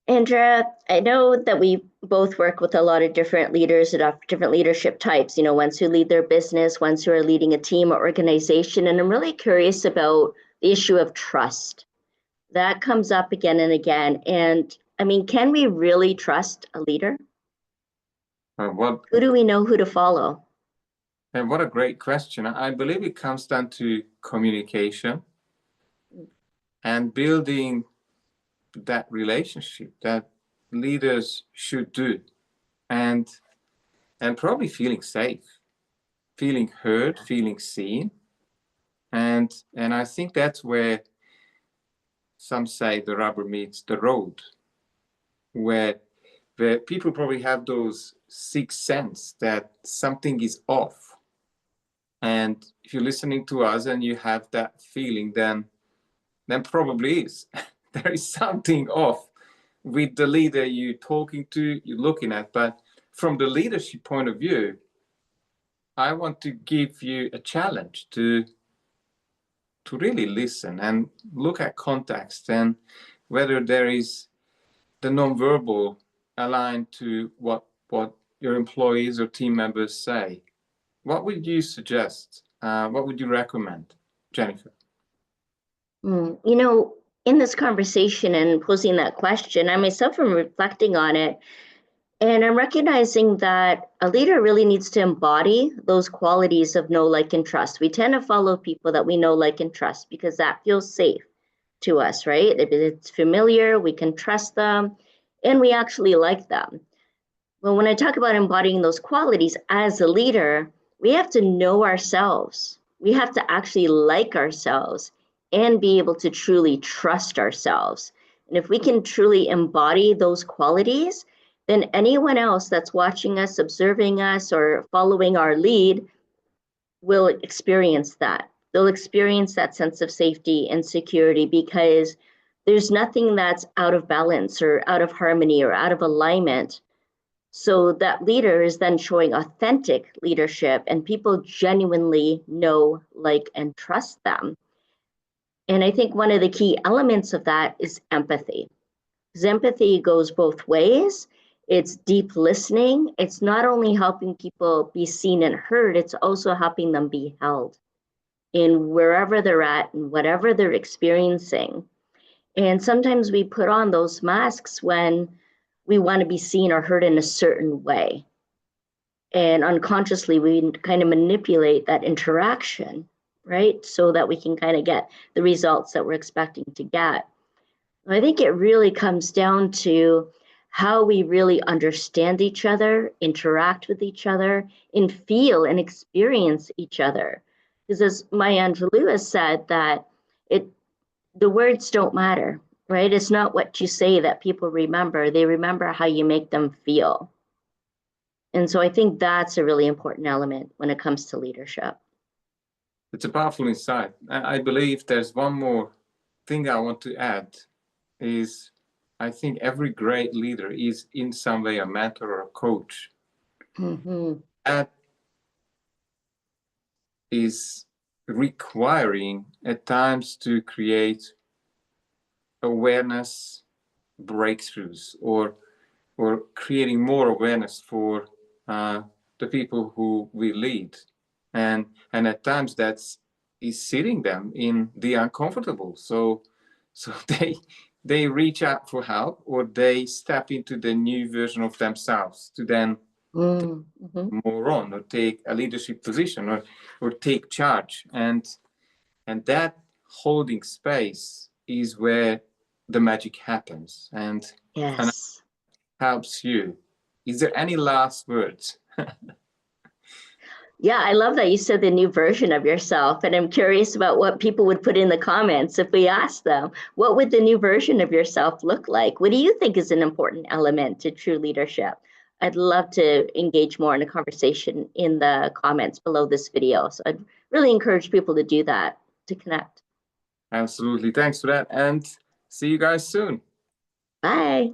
Andrea, I know that we both work with a lot of different leaders that have different leadership types, ones who lead their business, ones who are leading a team or organization. And I'm really curious about the issue of trust. That comes up again and again. And I mean, can we really trust a leader? What Who do we know who to follow? and what a great question. I believe it comes down to communication and building that relationship that leaders should do, and probably feeling safe, feeling heard, feeling seen. And I think that's where some say the rubber meets the road, where people probably have those sixth sense that something is off. And if you're listening to us and you have that feeling, then probably is there is something off with the leader you're talking to, you're looking at. But from the leadership point of view, I want to give you a challenge to really listen and look at context, and whether there is the nonverbal aligned to what your employees or team members say. What would you suggest? What would you recommend, Jennifer? In this conversation and posing that question, I myself am reflecting on it. And I'm recognizing that a leader really needs to embody those qualities of know, like, and trust. We tend to follow people that we know, like, and trust because that feels safe to us, right? If it's familiar, we can trust them, and we actually like them. Well, when I talk about embodying those qualities as a leader, we have to know ourselves. We have to actually like ourselves and be able to truly trust ourselves. And if we can truly embody those qualities, then anyone else that's watching us, observing us, or following our lead will experience that. They'll experience that sense of safety and security because there's nothing that's out of balance or out of harmony or out of alignment. So that leader is then showing authentic leadership, and people genuinely know, like, and trust them. And I think one of the key elements of that is empathy. Because empathy goes both ways. It's deep listening. It's not only helping people be seen and heard, it's also helping them be held in wherever they're at and whatever they're experiencing. And sometimes we put on those masks when we want to be seen or heard in a certain way. And unconsciously, we kind of manipulate that interaction, right? So that we can kind of get the results that we're expecting to get. I think it really comes down to how we really understand each other, interact with each other, and feel and experience each other. Because as Maya Angelou has said, that the words don't matter, right? It's not what you say that people remember. They remember how you make them feel. And so I think that's a really important element when it comes to leadership. It's a powerful insight. I believe there's one more thing I want to add is I think every great leader is in some way a mentor or a coach. Mm-hmm. That is requiring at times to create awareness breakthroughs or creating more awareness for the people who we lead, and at times that's is sitting them in the uncomfortable, so they reach out for help, or they step into the new version of themselves to then more on or take a leadership position or take charge, and that holding space is where the magic happens, and Yes. helps you. Is there any last words? Yeah, I love that you said the new version of yourself. And I'm curious about what people would put in the comments if we asked them, what would the new version of yourself look like? What do you think is an important element to true leadership? I'd love to engage more in a conversation in the comments below this video. So I'd really encourage people to do that, to connect. Absolutely. Thanks for that. And see you guys soon. Bye.